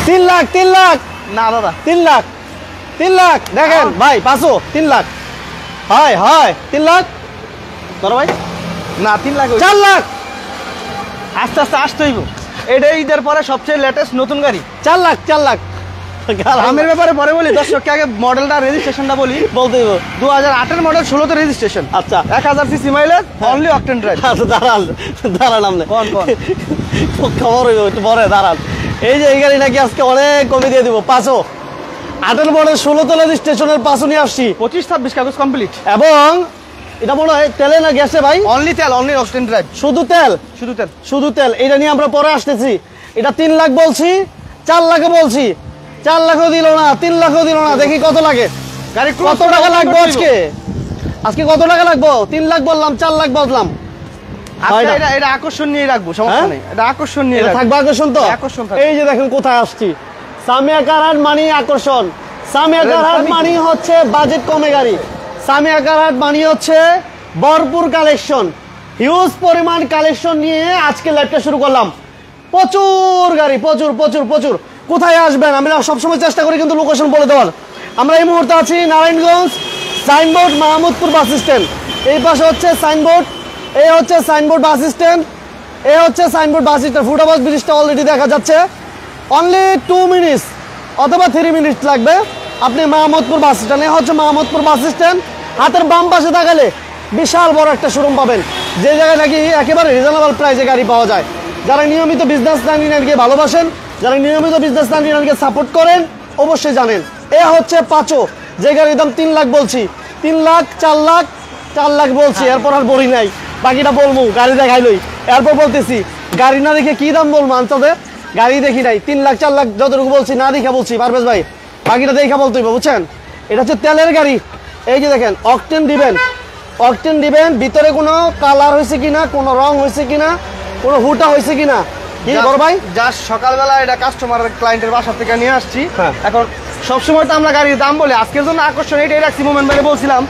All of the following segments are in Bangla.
3 লাখ 3 লাখ না দাদা 3 লাখ 3 লাখ দেখেন ভাই 500 3 লাখ হয় হয় 3 লাখ ধরো ভাই না 3 লাখ 4 লাখ আস্তে আস্তে আসতে হইব। এটা ঈদের পরে সবচেয়ে লেটেস্ট নতুন গাড়ি 4 লাখ 4 লাখ দামের ব্যাপারে পরে বলি, দর্শককে আগে মডেলটা রেজিস্ট্রেশনটা বলি। বলতে দিব 2008 এর মডেল, 16তে রেজিস্ট্রেশন। আচ্ছা 1000 CC mileage, only octane drive. আচ্ছা দাঁড়ান আমনে কোন খবর হইব একটু পরে দাঁড়ান। এই যে এই গাড়ি নাকি আজকে অনেক কমে দিয়ে দিব 500 8 মডেল 16তে রেজিস্ট্রেশনের 500 নিয়ে আসছি 25-26 কাগজ কমপ্লিট। এবং এটা মনে হয় তেলে না গ্যাসে ভাই? অনলি তেল, অনলি অকটেন ড্রাইভ, শুধু তেল শুধু তেল। এটা নিয়ে আমরা পরে আসতেছি। এটা 3 লাখ বলছি, 4 লাখে বলছি, 4 লাখও দিল না, 3 লাখও দিল না। দেখি কত লাগে গাড়ি, কত টাকা লাগবে আজকে কত টাকা লাগবে? 3 লাখ বললাম, 4 লাখ বললাম। আচ্ছা এটা আকর্ষণ নিয়ে রাখবো, সমস্যা নেই। এটা আকর্ষণ নিয়ে থাকবে, আকর্ষণ তো আকর্ষণ থাকবে। এই যে দেখেন কোথায় আসছি, সামিয়া কারহাট মানি আকর্ষণ। সামিয়া কারহাট মানি হচ্ছে বাজেট কমে গাড়ি। সামিয়া কারহাট মানি হচ্ছে ভরপুর কালেকশন, হিউজ পরিমাণ কালেকশন নিয়ে আজকে লাইভটা শুরু করলাম। প্রচুর গাড়ি, প্রচুর প্রচুর প্রচুর। কোথায় আসবেন আমি সবসময় চেষ্টা করি কিন্তু লোকেশন বলে দেওয়ার। আমরা এই মুহূর্তে আছি Narayanganj, signboard Mahmudpur bus stand. এই পাশে হচ্ছে সাইনবোর্ড, এই হচ্ছে সাইনবোর্ড বাস স্ট্যান্ড, এই হচ্ছে সাইনবোর্ড বাস স্ট্যান্ড। ফুটওভার ব্রিজটা অলরেডি দেখা যাচ্ছে। অনলি 2 মিনিটস অথবা 3 মিনিট লাগবে আপনি মাহমুদপুর বাস স্ট্যান্ড। এই হচ্ছে মাহমুদপুর বাস স্ট্যান্ড। হাতের বাম পাশে তাকালে বিশাল বড় একটা শোরুম পাবেন, যে জায়গায় নাকি একেবারে রিজনেবল প্রাইসে গাড়ি পাওয়া যায়। যারা নিয়মিত বিজনেস 99কে ভালোবাসেন, যারা নিয়মিত বিজনেস 99কে সাপোর্ট করেন, অবশ্যই জানেন এ হচ্ছে 500, যে গাড়ির দাম 3 লাখ বলছি। 3 লাখ 4 লাখ 4 লাখ বলছি, এরপর আর বলি নাই, বাকিটা বলবো গাড়ি দেখাইলই। এরপর বলতেছি গাড়ি না দেখে কি দাম বলবো আনসাদের, গাড়ি দেখি নাই। 3 লাখ 4 লাখ যতটুকু বলছি না দেখা বলছি পারভেজ ভাই, বাকিটা দেখা বলতে হবে, বুঝছেন? এটা হচ্ছে তেলের গাড়ি। এই যে দেখেন অকটেন দিবেন, অকটেন দিবেন, ভিতরে কোনো কালার হয়েছে কিনা, কোনো রং হয়েছে কিনা, কোনো হুটা হয়েছে কিনা। কি বড় ভাই, জাস্ট সকালবেলা এটা কাস্টমারের ক্লায়েন্টের বাসা থেকে নিয়ে আসছি। হ্যাঁ। এখন সবসময় তো আমরা গাড়ির দাম বলি, আজকের জন্য আকর্ষণ এটাই রাখছি। মোমেন্ট ভাই বলছিলাম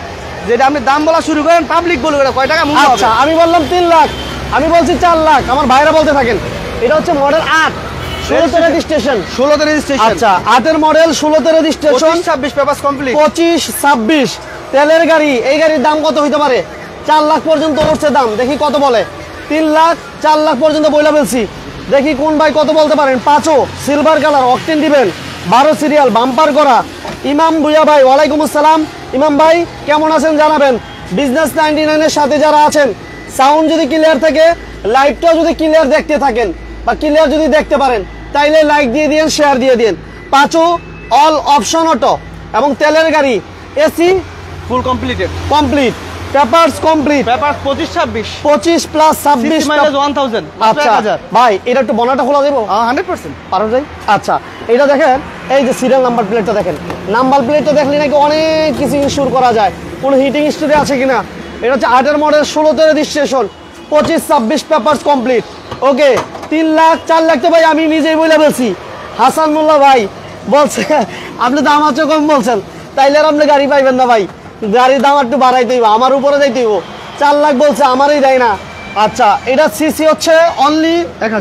যে এটা আপনি দাম বলা শুরু করেন, পাবলিক বলবে এটা কয় টাকা মূল্য হবে। আচ্ছা আমি বললাম 3 লাখ, আমি বলছি 4 লাখ, আমার ভাইরা বলতে থাকেন। এটা হচ্ছে মডেল 8, 16তে রেজিস্ট্রেশন। 16তে রেজিস্ট্রেশন। আচ্ছা 8 মডেল, 16তে রেজিস্ট্রেশন, 25-26 পেপারস কমপ্লিট। 25-26 তেলের গাড়ি। এই গাড়ির দাম কত হইতে পারে? 4 লাখ পর্যন্ত উঠছে দাম, দেখি কত বলে। 3 লাখ 4 লাখ পর্যন্ত বইলা ফেলছি, দেখি কোন ভাই কত বলতে পারেন। 500 সিলভার কালার, অকটেন দিবেন, 12 সিরিয়াল, বাম্পার করা। ইমাম ভুইয়া ভাই, ওয়ালাইকুম আসসালাম। ইমাম ভাই কেমন আছেন জানাবেন। বিজনেস 99 এর সাথে যারা আছেন, সাউন্ড যদি ক্লিয়ার থাকে, লাইভটাও যদি ক্লিয়ার দেখতে থাকেন বা ক্লিয়ার যদি দেখতে পারেন, তাইলে লাইক দিয়ে দিন, শেয়ার দিয়ে দিন। 500 অল অপশন অটো এবং তেলের গাড়ি, এসি ফুল completed, complete, papers complete, paper 25-26, 25 plus 26 mileage 1000। আচ্ছা ভাই এটা একটু বনাটা খোলা দেবো 100% পারো যাই। আচ্ছা এটা দেখেন, এই যে সিরিয়াল নাম্বার প্লেটটা দেখেন, নাম্বার প্লেটটা দেখলে নাকি অনেক কিছু ইনস্যুর করা যায়, কোনো হিটিং স্টোরি আছে কিনা। এটা হচ্ছে 8 মডেল, 16তে রেজিস্ট্রেশন, 25-26 পেপারস কমপ্লিট। ওকে 3 লাখ 4 লাখ তো ভাই আমি নিজেই বলে বলছি। হাসান মোল্লা ভাই বলছে আপনি দাম আছে কম বলছেন, তাইলে আর আপনি গাড়ি পাইবেন না ভাই, গাড়ির দাম একটু বাড়াইতে হইব, আমার উপরে যাইতে হইব। 4 লাখ বলছে, আমারই দেয় না। আচ্ছা এটা সিসি হচ্ছে অনলি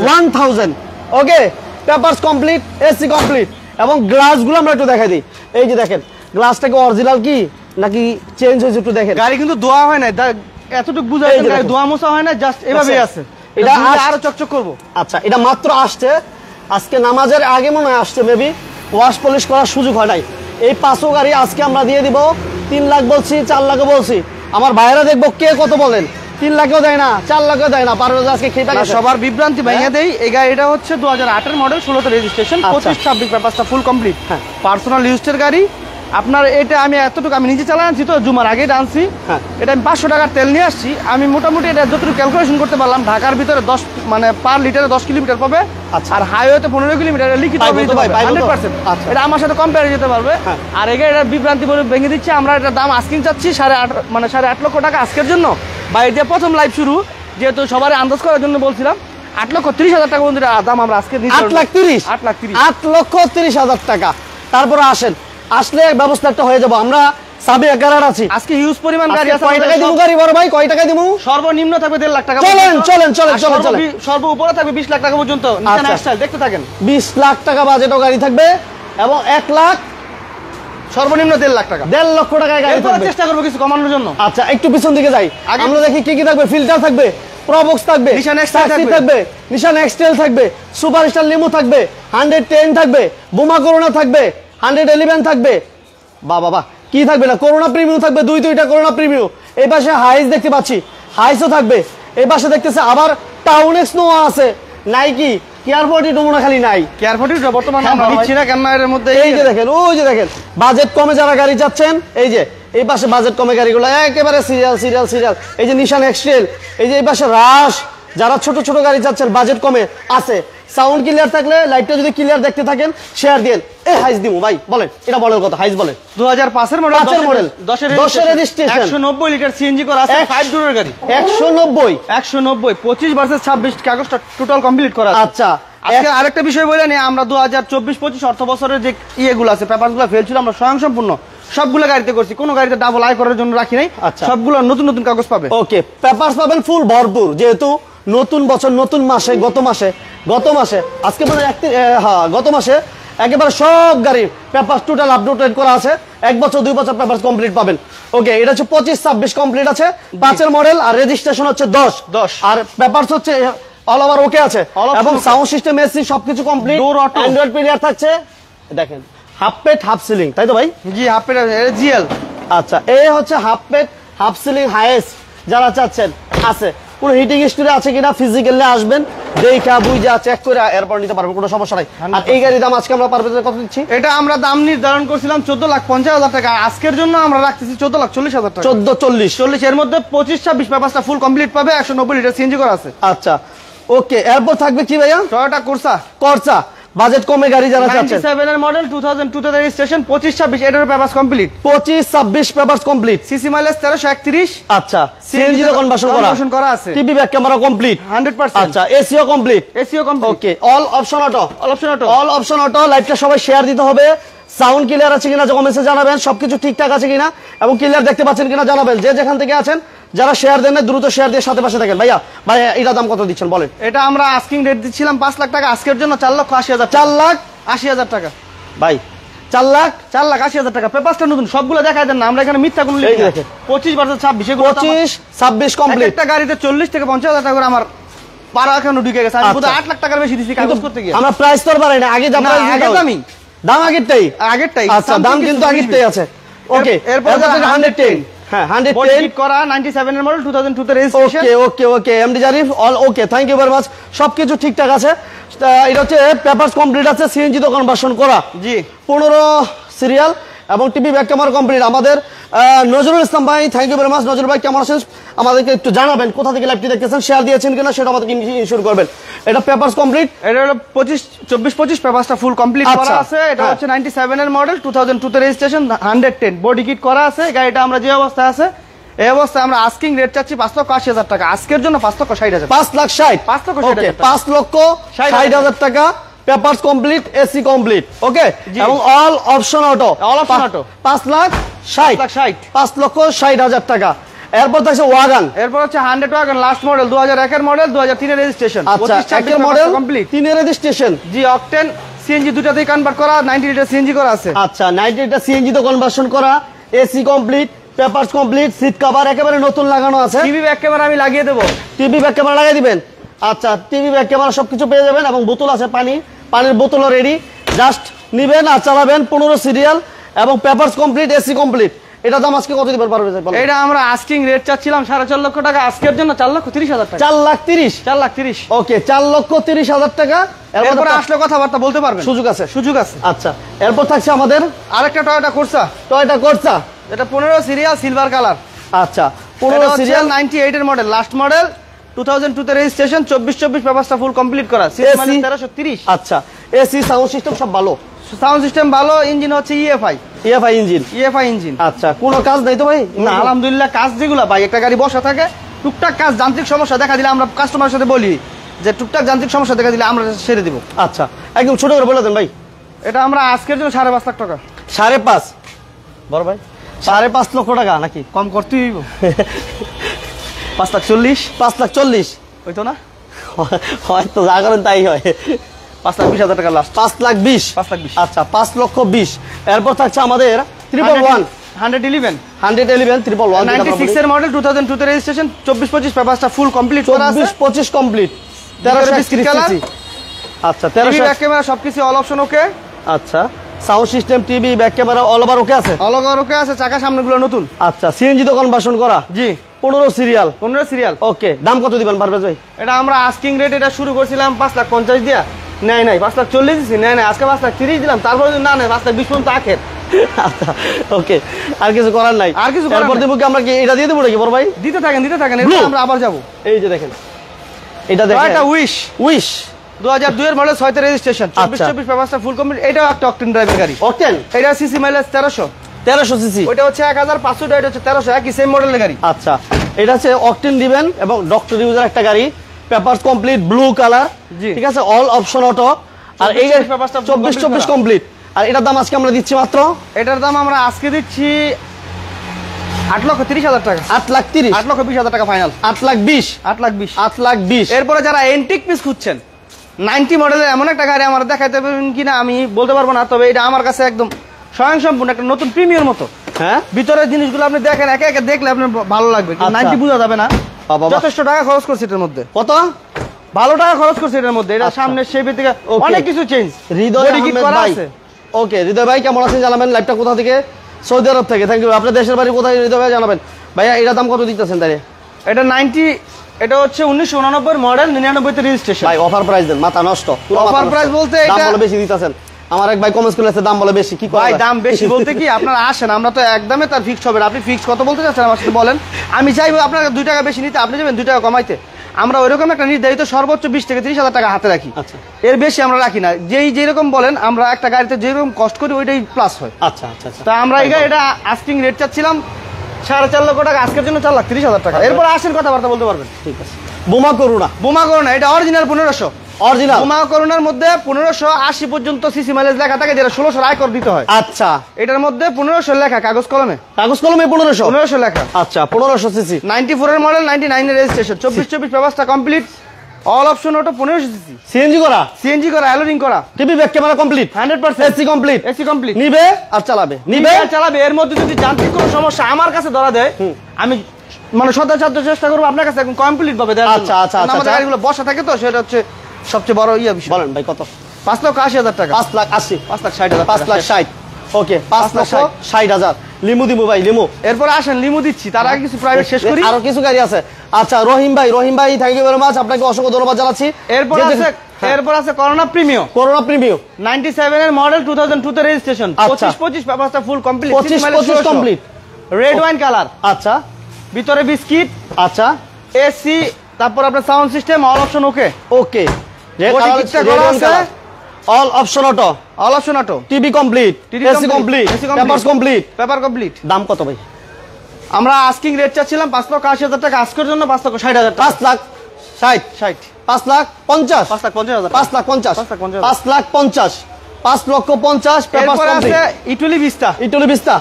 1000। ওকে পেপারস কমপ্লিট, এসি কমপ্লিট এবং গ্লাসগুলো আমরা একটু দেখাই দিই। এই যে দেখেন গ্লাসটাকে অরিজিনাল কি নাকি চেঞ্জ হয়েছে একটু দেখেন। গাড়ি কিন্তু ধোয়া হয় না, এতটুকু বুঝা যায় গাড়ি ধোয়া মোছা হয় না, জাস্ট এভাবেই আছে। এটা আরো চকচক করব। আচ্ছা এটা মাত্র আসছে, আজকে নামাজের আগে মনে হয় আসছে, মেবি ওয়াশ পলিশ করার সুযোগ হয় নাই। এই 500 গাড়ি আজকে আমরা দিয়ে দিব। 3 লাখ বলছি, 4 লাখও বলছি। আমার ভাইয়েরা দেখবো কে কত বলেন। 3 লাখও দেয় না, 4 লাখও দেয় না, পারভেজ আজকে খেতে গেছে। সবার বিভ্রান্তি ভাঙিয়ে দেই। এই গাড়িটা হচ্ছে 2008 মডেল, 16তে রেজিস্ট্রেশন, 25-26 পেপারসটা ফুল কমপ্লিট। হ্যাঁ পার্সোনাল ইউজের গাড়ি আপনার। এটা আমি এতটুকু আমি নিজে চালা আনছি তো, জুমার আগে আনছি। হ্যাঁ এটা আমি 500 টাকার তেল নিয়ে আসছি। আমি মোটামুটি এটা যতটুকু ক্যালকুলেশন করতে পারলাম, ঢাকার ভিতরে 10 মানে পার লিটারে 10 কিলোমিটার পাবে। আচ্ছা আর হাইওয়েতে 15 কিলোমিটার লিখিত পাবে 100%। এটা আমার সাথে কম্পেয়ার যেতে পারবে। আর এই গাড়িটার বিভ্রান্তি বলে ভেঙে দিচ্ছে। আমরা এটার দাম আস্কিং চাচ্ছি 8.5 মানে 8.5 লক্ষ টাকা আজকের জন্য। বাইরে দিয়ে প্রথম লাইভ শুরু, যেহেতু সবারই আন্দাজ করার জন্য বলছিলাম। 8,30,000 টাকা বন্ধুরা দাম আমরা আজকে 8,30,000 টাকা। তারপরে আসেন, আসলে ব্যবস্থা একটা হয়ে যাবো। আমরা সামিয়া কারার আছে আজকে হিউজ পরিমাণ গাড়ি আছে। কয় টাকায় দিমু গাড়ি বড় ভাই, কয় টাকায় দিমু? সর্বনিম্ন থাকবে 1.5 লাখ টাকা। চলেন সর্ব উপরে থাকবে 20 লাখ টাকা পর্যন্ত। নিশান স্টাইল দেখতে থাকেন। 20 লাখ টাকা বাজেটও গাড়ি থাকবে এবং 1 লাখ সর্বনিম্ন 1.5 লাখ টাকা, 1.5 লক্ষ টাকায় গাড়ি থাকবে। চেষ্টা করবো কিছু কমানোর জন্য। আচ্ছা একটু পিছন দিকে যাই, আমরা দেখি কি কি থাকবে। ফিল্টার থাকবে, প্রবক্স থাকবে, নিশান এক্সটেল থাকবে, নিশান এক্সটেল থাকবে, সুপারস্টার লিমো থাকবে, 110 থাকবে, বোমা করোনা থাকবে, 111 থাকবে। বাবা কি থাকবে না, করোনা প্রিমিয়াম থাকবে, দুইটা করোনা প্রিমিয়াম। এই পাশে হাইস দেখতে পাচ্ছি, হাইসও থাকবে। এই পাশে দেখতেছে আবার টাউন এক্স নোয়া আছে, নাইকি কেয়ারফোর্টি ডোমোনা খালি নাই। কেয়ারফোর্টিটা বর্তমানে আমরা দিচ্ছি না, কেন এর মধ্যে এই যে দেখেন, ওই যে দেখেন বাজেট কমে যারা গাড়ি যাচ্ছেন, এই যে এই পাশে বাজেট কমে গাড়িগুলো একেবারে সিরিয়াল। এই যে নিশান এক্সটেল, এই যে এই পাশে রাশ, যারা ছোট ছোট গাড়ি যাচ্ছেন বাজেট কমে আছে। সাউন্ড ক্লিয়ার থাকলে, লাইটটা যদি ক্লিয়ার দেখতে থাকেন শেয়ার দেন। এই হাইস দিমু ভাই, বলেন এটা মডেল কত? হাইস বলেন 2005 এর মডেল, 10 এর রেজিস্ট্রেশন, 190 লিটার সিএনজি করা আছে, 5 ডোরের গাড়ি। 190 25 ভার্সেস 26 কাগজটা টোটাল কমপ্লিট করা আছে। আচ্ছা আজকে আরেকটা বিষয় বলে নি, আমরা 2024-25 অর্থ বছরের যে ইয়েগুলো আছে, পেপারগুলো ফেল ছিল, আমরা স্বয়ংসম্পূর্ণ সবগুলো গাড়িতে করছি, কোনো গাড়িতে ডাবল আয় করার জন্য রাখি নাই। আচ্ছা সবগুলো নতুন কাগজ পাবে। ওকে, পেপারস পাবেন ফুল ভরপুর, যেহেতু নতুন বছর নতুন মাসে, গত মাসে আজকে মানে গত মাসে একেবারে সব গাড়ির পেপারস টোটাল আপডেটেড করা আছে। 1 বছর 2 বছর পেপারস কমপ্লিট পাবেন। ওকে, এটা হচ্ছে 25-26 কমপ্লিট আছে, 5 মডেল, আর রেজিস্ট্রেশন হচ্ছে 10, আর পেপারস হচ্ছে অল ওভার ওকে আছে, এবং সাউন্ড সিস্টেম এসি সবকিছু কমপ্লিট। অ্যান্ড্রয়েড প্লেয়ার থাকছে, দেখেন হাফ পেট হাফ সিলিং, তাই তো ভাই? জি, হাফ পেট জিএল। আচ্ছা, এই হচ্ছে হাফ পেট হাফ সিলিং হাইয়েস্ট যারা চাচ্ছেন আছে। কোনো হিটিং হিস্টরি আছে কিনা ফিজিক্যালি আসবেন, দেখা বুঝা চেক করে এরপর নিতে পারবেন, কোনো সমস্যা নাই। আর এই গাড়ির দাম আজকে আমরা পারবে কত দিচ্ছি? এটা আমরা দাম নির্ধারণ করছিলাম 14,50,000 টাকা, আজকের জন্য আমরা রাখতেছি 14,40,000 টাকা। 14,40 এর মধ্যে 25-26 পেপারসটা ফুল কমপ্লিট পাবে, 190 লিটার সিএনজি করা আছে। আচ্ছা ওকে, এরপর থাকবে কি ভাইয়া? টয়োটা করসা বাজেট কমে গাড়ি যারা চাচ্ছেন, 97 এর মডেল, 2002 তে রেজিস্ট্রেশন, 25-26 এটার papers complete, 25-26 papers complete, CC mileage 1331। আচ্ছা, সিএনজি তে কনভার্সন করা আছে, টিভি ব্যাক ক্যামেরা কমপ্লিট 100%। আচ্ছা, এসিও কমপ্লিট। ওকে, অল অপশন অটো, লাইভটা সবাই শেয়ার দিতে হবে। সাউন্ড ক্লিয়ার আছে কিনা কমেন্টে জানাবেন, সবকিছু ঠিকঠাক আছে কিনা এবং ক্লিয়ার দেখতে পাচ্ছেন কিনা জানাবেন। যে যেখান থেকে আছেন, যারা শেয়ার দেন না দ্রুত শেয়ার দিয়ে সাথে পাশে থাকেন। ভাই এটা দাম কত দিচ্ছেন বলেন? এটা আমরা আস্কিং রেট দিচ্ছিলাম 5 লাখ টাকা, আজকের জন্য 4,80,000। 4,80,000 টাকা ভাই, 4,80,000 টাকা। পেপারসটা নতুন, সবগুলো দেখাই দেন না, আমরা এখানে মিথ্যা কোনো লিখি না। 25 ভার্সেস 26, 25-26 কমপ্লিট। একটা গাড়িতে 40 থেকে 50,000 টাকা করে আমার পারা এখনো ঢুকে গেছে। আমি বোধহয় 8 লাখ টাকার বেশি দিছি কাগজ করতে গিয়ে। আমরা প্রাইস তো বাড়াই না, আগে দাম আগেরটাই। আচ্ছা, দাম কিন্তু আগেরটাই আছে। ওকে, এরপর 110, হ্যাঁ 110 করা, 97 এর মডেল, 2002 তে registration. Okay MD Zarif all okay, thank you very much. সবকিছু ঠিকঠাক আছে। এটা হচ্ছে পেপারস কমপ্লিট আছে, সিএনজি তো কনভার্সন করা। জি, 15 সিরিয়াল এবং টিভি ব্যাক ক্যামেরা কমপ্লিট। আমাদের নজরুল ইসলাম ভাই, thank you very much. Nazrul ভাই কেমন আছেন? আমাদেরকে একটু জানাবেন কোথা থেকে লাইভটি দেখতেছেন, শেয়ার দিয়েছেন কিনা সেটা আমাদেরকে ইনশিওর করবেন। এটা পেপারস কমপ্লিট, এটা হলো 24-25 পেপারসটা ফুল কমপ্লিট করা আছে। এটা হচ্ছে 97 এর মডেল, 2002 তে রেজিস্ট্রেশন, 110 বডি কিট করা আছে। গাড়িটা আমরা যে অবস্থায় আছে এই অবস্থায় আমরা আস্কিং রেট চাচ্ছি 5,80,000 টাকা, আজকের জন্য 5,60,000। 5,60,000 টাকা, পেপারস কমপ্লিট, এসি কমপ্লিট। ওকে, এবং অল অপশন অটো, 5,60,000 টাকা। এরপর থাকছে ওয়াগন, এরপর হচ্ছে 100 ওয়াগন, লাস্ট মডেল, 2001 এর মডেল, 2003 এর রেজিস্ট্রেশন। আচ্ছা, 1 মডেল কমপ্লিট, 3 এর রেজিস্ট্রেশন। জি, অকটেন সিএনজি দুটাতেই কনভার্ট করা, 90 লিটার সিএনজি করা আছে। আচ্ছা, 90 লিটার সিএনজি তো কনভার্সন করা, AC complete, papers complete, seat cover একেবারে নতুন লাগানো আছে। টিভি ব্যাক ক্যামেরা আমি লাগিয়ে দেব। টিভি ব্যাক ক্যামেরা লাগিয়ে দিবেন? আচ্ছা, টিভি ব্যাক ক্যামেরা সবকিছু পেয়ে যাবেন, এবং বোতল আছে, পানির বোতলও রেডি, জাস্ট নিবেন আর চালাবেন। 15 সিরিয়াল এবং পেপারস কমপ্লিট, এসি কমপ্লিট। এটা দাম আজকে কত দিবেন পারবে? এটা আমরা আস্কিং রেট চাচ্ছিলাম 4.5 লক্ষ টাকা, আজকের জন্য 4,30,000 টাকা। 4,30,000 ওকে, 4,30,000 টাকা। এরপর আসলে কথাবার্তা বলতে পারবেন, সুযোগ আছে। আচ্ছা, এরপর থাকছে আমাদের আরেকটা টয়োটা করসা, এটা 15 সিরিয়াল, সিলভার কালার। আচ্ছা, 15 সিরিয়াল, 98 এর মডেল, লাস্ট মডেল, 2002 তে রেজিস্ট্রেশন, 24-24 পেপারসটা ফুল কমপ্লিট করা, সিসি মাইলেজ 1330। আচ্ছা, এসি সাউন্ড সিস্টেম সব ভালো, সাউন্ড সিস্টেম ভালো, ইঞ্জিন হচ্ছে ইএফআই ইঞ্জিন। আচ্ছা, কোনো কাজ নাই তো ভাই? না, আলহামদুলিল্লাহ। কাজ যেগুলো ভাই, একটা গাড়ি বসা থাকে, টুকটাক কাজ, যান্ত্রিক সমস্যা দেখা দিলে আমরা কাস্টমারের সাথে বলি যে টুকটাক যান্ত্রিক সমস্যা দেখা দিলে আমরা সেরে দিব। আচ্ছা, একদম ছোট করে বলে দেন ভাই। এটা আমরা আজকের জন্য 5.5 লাখ টাকা। 5.5 বড় ভাই, 5.5 লক্ষ টাকা নাকি? কম করতেই হইব। 5,40,000 5,40,000 হইতো না? হয়তো যা করেন তাই হয়। 5,20,000 টাকা লাস্ট। 5,20,000 5,20,000 আচ্ছা 5,20,000। এরপর থাকছে আমাদের 111 111 111 96 এর মডেল 2002 তে রেজিস্ট্রেশন 24-25 পেপারসটা ফুল কমপ্লিট করা আছে 24-25 কমপ্লিট। Colour 1330 CC. আচ্ছা টিভি 1300। ব্যাক ক্যামেরা সবকিছু অল অপশন ওকে। আচ্ছা sound system, TV, back camera all over okay আছে? অল ওভার ওকে আছে, চাকা সামনেগুলো নতুন। আচ্ছা সিএনজি তো কনভার্সন করা? জি 15 সিরিয়াল। 15 সিরিয়াল। ওকে দাম কত দিবেন পারভেজ ভাই? এটা আমরা আস্কিং রেট এটা শুরু করছিলাম 5,50,000 দিয়া, নাই 5,40,000 দিছি, নাই আজকে 5,30,000 দিলাম, তারপরে না 5,20,000 পর্যন্ত আখের। আচ্ছা ওকে আর কিছু করার নাই? আর কিছু করার তারপর নাই। দেবো কি আমরা, কি এটা দিয়ে দেবো নাকি বড় ভাই? দিতে থাকেন এরপর আমরা আবার যাব। এই যে দেখেন এটা দেখেন, এটা উইশ উইশ 2002 এর মডেল 6 তে রেজিস্ট্রেশন 24-24 পেপারসটা ফুল কমপ্লিট। এটাও একটা অকটেন ড্রাইভের গাড়ি। অকটেন? এটা সিসি মাইলেজ 1300 সিসি। ওইটা হচ্ছে 1,500, এটা হচ্ছে 1300, একই সেম মডেলের গাড়ি। আচ্ছা এটা হচ্ছে অকটেন দিবেন এবং ডক্টর ইউজার একটা গাড়ি, পেপারস কমপ্লিট, ব্লু কালার, জি। ঠিক আছে, অল অপশন অটো। আর এই 24 পেপারসটা 24 কমপ্লিট। আর এটার দাম আজকে আমরা দিচ্ছি মাত্র, এটার দাম আমরা আজকে দিচ্ছি 8,30,000 টাকা। 8,30,000 8,20,000 টাকা ফাইনাল। 8,20,000 8,20,000 8,20,000। এরপরে যারা এন্টিক পিস খুঁজছেন 90 মডেলের এমন একটা গাড়ি আমার দেখাইতে পারবেন কিনা আমি বলতে পারবো না, তবে এটা আমার কাছে একদম স্বয়ংসম্পূর্ণ একটা নতুন প্রিমিয়ার মতো। হ্যাঁ ভিতরের জিনিসগুলো আপনি দেখেন, একে একে দেখলে আপনার ভালো লাগবে। আচ্ছা। 90 বোঝা যাবে না, বাবা। যথেষ্ট টাকা খরচ করছে এটার মধ্যে, কত? ভালো টাকা খরচ করছে এটার মধ্যে। এটা আচ্ছা। সামনে শেপের থেকে Okay. অনেক কিছু চেঞ্জ। হৃদয় আহমেদ ভাই, ওকে হৃদয় ভাই কেমন আছেন জানাবেন। লাইভটা কোথা থেকে? সৌদি আরব থেকে। Thank you. আপনার দেশের বাড়ি কোথায় হৃদয় ভাই জানাবেন। ভাইয়া এটার দাম কত দিতেছেন তাই? এটা 90, এটা হচ্ছে 1989 মডেল, 99 তে রেজিস্ট্রেশন। ভাই অফার প্রাইস দেন, মাথা নষ্ট। Offer price বলতে দাম এটা- বলে বেশি দিতেছেন। আমার এক ভাই কমেন্টস করেছে দাম বলে বেশি, কি ভাই করা দাম বেশি বলতে কি, আপনারা আসেন, আমরা তো একদমে তার ফিক্স হবে না। আপনি ফিক্স কত বলতে চাচ্ছেন আমার সাথে বলেন, আমি চাইবো আপনার 2 টাকা বেশি নিতে, আপনি যাবেন 2 টাকা কমাইতে। আমরা ওইরকম একটা নির্ধারিত সর্বোচ্চ 20 থেকে 30,000 টাকা হাতে রাখি, আচ্ছা এর বেশি আমরা রাখি না। যেরকম বলেন, আমরা একটা গাড়িতে যেরকম কষ্ট করি ওইটাই প্লাস হয়। আচ্ছা আচ্ছা আচ্ছা। তা আমরা এই এটা আস্কিং রেট চাচ্ছিলাম 4.5 লক্ষ টাকা, আজকের জন্য 4,30,000 টাকা। এরপর আসেন কথাবার্তা বলতে পারবেন। ঠিক আছে। বোমা করুণা বোমা করোনা এটা অরিজিনাল 1500। অরিজিনাল বোমা করোনার মধ্যে 1580 পর্যন্ত সিসি মাইলেজ লেখা থাকে, যেটা 1600 আয় কর দিতে হয়। আচ্ছা এটার মধ্যে 1500 লেখা কাগজ কলমে, কাগজ কলমে 1500 1500 লেখা। আচ্ছা 1500 সিসি 94 এর মডেল, 99 এর রেজিস্ট্রেশন, 24-24 পেপারসটা complete, all option auto, 1500 CC, CNG করা, সিএনজি করা, অ্যালোরিং করা, TV back camera complete, 100% AC complete, AC complete. নিবে আর চালাবে, নিবে নিবে চালাবে। এর মধ্যে যদি যান্ত্রিক কোনো সমস্যা আমার কাছে ধরা দেয়, আমি মানে সদাচার্য চেষ্টা করবো আপনার কাছে একদম কমপ্লিট ভাবে দেওয়ার জন্য। আচ্ছা, আচ্ছা, কারণ আমাদের আচ্ছা। গাড়িগুলো বসা থাকে তো, সেটা হচ্ছে সবচেয়ে বড় বিষয়। বলেন ভাই কত? 5,80,000 টাকা। 5,80,000 5,60,000 5,60,000 ওকে 5,60,000 লিমু দিমু ভাই লিমু। এরপর আসেন লিমু দিচ্ছি, তার আগে কিছু প্রাইভেট শেষ করি। আরো কিছু গাড়ি আছে। আচ্ছা রহিম ভাই থ্যাংক ইউ ভেরি মাচ, আপনাকে অসংখ্য ধন্যবাদ জানাচ্ছি। এরপর আছে করোনা প্রিমিয়াম, করোনা প্রিমিয়াম 97 এর মডেল, 2002 তে রেজিস্ট্রেশন, আচ্ছা। 25-25 পেপারসটা full complete, 25 complete, red wine colour, আচ্ছা ভিতরে বিস্কিট, আচ্ছা এসি, তারপর আপনার sound system all option okay, okay Body kitটা করা আছে। All option auto, all option auto, TV complete, AC complete, papers complete. Paper complete. দাম কত ভাই? আমরা আস্কিং রেট চাচ্ছিলাম 5,80,000 টাকা, আজকের জন্য 5,60,000 টাকা। 5,60,000 5,50,000 5,50,000 5,50,000 5,50,000 5,50,000 5,50,000 পেপারস এরপর আছে কমপ্লিট। ইটুলি ভিস্তা, ইটুলি ভিস্তা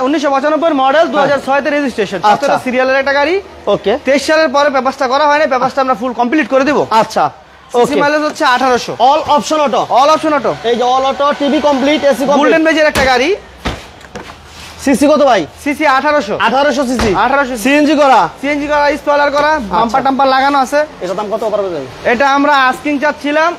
1995 মডেল, 2006 তে রেজিস্ট্রেশন, আচ্ছা। সিরিয়ালের একটা গাড়ি। ওকে 23 সালের পরে পেপারসটা করা হয় না, পেপারসটা আমরা ফুল কমপ্লিট করে দেব। আচ্ছা সিসি ওকে মাইলেজ হচ্ছে 1800, all option auto, all option auto, এই যে all auto, TV complete, AC complete. Golden বেজের একটা গাড়ি, সিসি কত ভাই? সিসি 1800, 1800 সিসি 1800 সিএনজি করা। সিএনজি করা, স্পয়লার করা, বাম্পার টাম্পার লাগানো আছে। এটা দাম কত পারবে ভাই? এটা আমরা আস্কিং চাচ্ছিলাম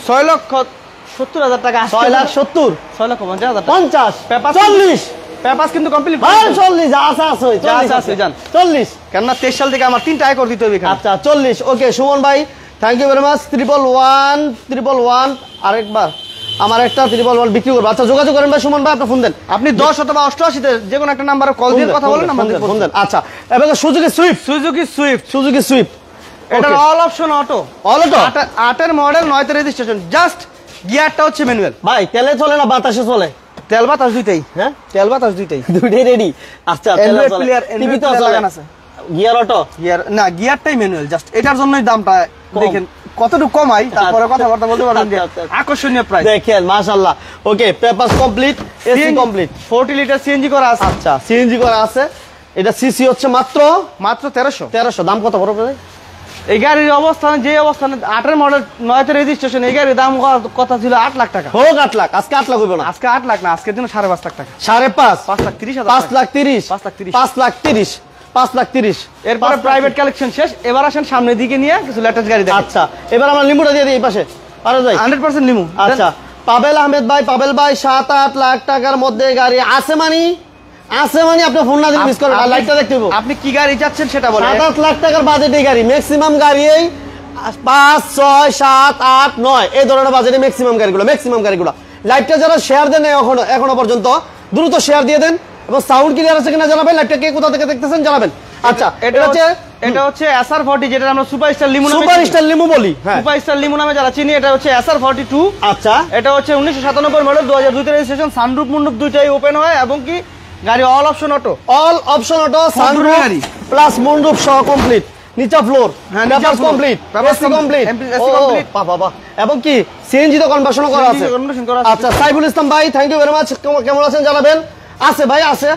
6,70,000 টাকা। 6,70,000 6,50,000 টাকা। 50 পেপার 40 পেপার কিন্তু কমপ্লিট ভাই 40 আছে আছে যা আছে আছে, যান। 40 কেননা 23 সাল থেকে আমার 3টা আয়কর দিতে হবে এখানে। আচ্ছা 40 ওকে সুমন ভাই থ্যাংক ইউ ভেরি মাচ। 111 আরেকবার আমার একটা 111 বিক্রি করবো। আচ্ছা যোগাযোগ করেন ভাই সুমন ভাই, আপনি ফোন দেন। আপনি 10 অথবা 88 তে যে কোনো একটা নাম্বারে কল দিয়ে কথা বলেন, আমাদের ফোন দেন। আচ্ছা এবং সুজুকি সুইফট, সুজুকি সুইফট এটা all option auto, all auto 8 model, 9 তে রেজিস্ট্রেশন, জাস্ট গিয়ারটা হচ্ছে ম্যানুয়াল। ভাই তেলে চলে না বাতাসে চলে? তেল বাতাস দুইটাই, হ্যাঁ তেল বাতাস দুইটাই, দুইটাই রেডি। আচ্ছা তেলে Android চলে, player, টিভি Android তো player চলে, লাগানো আছে। গিয়ার অটো গিয়ার না, গিয়ারটাই ম্যানুয়াল, জাস্ট এটার জন্যই দামটা দেখেন কতটুকু কমাই তারপরে কথাবার্তা বলতে পারবেন যে আকর্ষণীয় প্রাইস। দেখেন মাশাআল্লাহ। Okay, papers complete, AC complete, 40 litre CNG করা আছে। আচ্ছা, সিএনজি করা আছে। এটা সিসি হচ্ছে মাত্র 1300। দাম কত বড় ভাই? এই গাড়ির অবস্থানে, যে অবস্থানে 8 মডেল 9 রেজিস্ট্রেশন, এই গাড়ির দাম কথা ছিল 8 লাখ টাকা। হোক 8 লাখ, আজকে 8 লাখ হইব না। আজকে 8 লাখ না, আজকের জন্য 5.5 লাখ টাকা। 5.5, 5,30,000, 5,30,000, 5,30,000, 5,30,000, 5,30,000। এরপরে প্রাইভেট কালেকশন শেষ। এবার আসেন সামনের দিকে নিয়ে কিছু লেটেস্ট গাড়ি দেখেন। আচ্ছা, এবার আমরা লিমুটা দিয়ে দিই এই পাশে, পারো ভাই? 100% লিমু। আচ্ছা, পাবেল আহমেদ ভাই, পাবেল ভাই 7-8 লাখ টাকার মধ্যে গাড়ি আছে মানে আপনি ফোন না দিলে মিস করবেন। আর লাইটটা দেখতে হবে। আপনি কি গাড়ি চাচ্ছেন সেটা বলেন। 7-8 লাখ টাকার বাজেটে গাড়ি, ম্যাক্সিমাম গাড়ি এই 5, 6, 7, 8, 9 এই ধরনের বাজেটে ম্যাক্সিমাম গাড়িগুলো। লাইটটা যারা শেয়ার দেন এখনো পর্যন্ত দ্রুত শেয়ার দিয়ে দেন, এবং সাউন্ড ক্লিয়ার আছে কিনা জানাবেন। লাইটটা কে কোথা থেকে দেখতেছেন জানাবেন। আচ্ছা, এটা হচ্ছে SR40, যেটা আমরা সুপারস্টার লিমু বলি। সুপারস্টার লিমু নামে যারা চিনি। এটা হচ্ছে SR42। আচ্ছা, এটা হচ্ছে 1997 মডেল, 2002 তে রেজিস্ট্রেশন। সানরুফ মুন্ডুপ দুইটাই ওপেন হয়, এবং কি গাড়ি all option auto, sunroof plus মুন্ডুপ সহ কমপ্লিট। নিচা floor, papers complete, AC complete, বাবা, এবং কি সিএনজি তো কনভার্সন করা আছে। আচ্ছা, সাইফুল ইসলাম ভাই, থ্যাংক ইউ ভেরি মাচ। কেমন আছেন জানাবেন। আছে ভাই, আছে,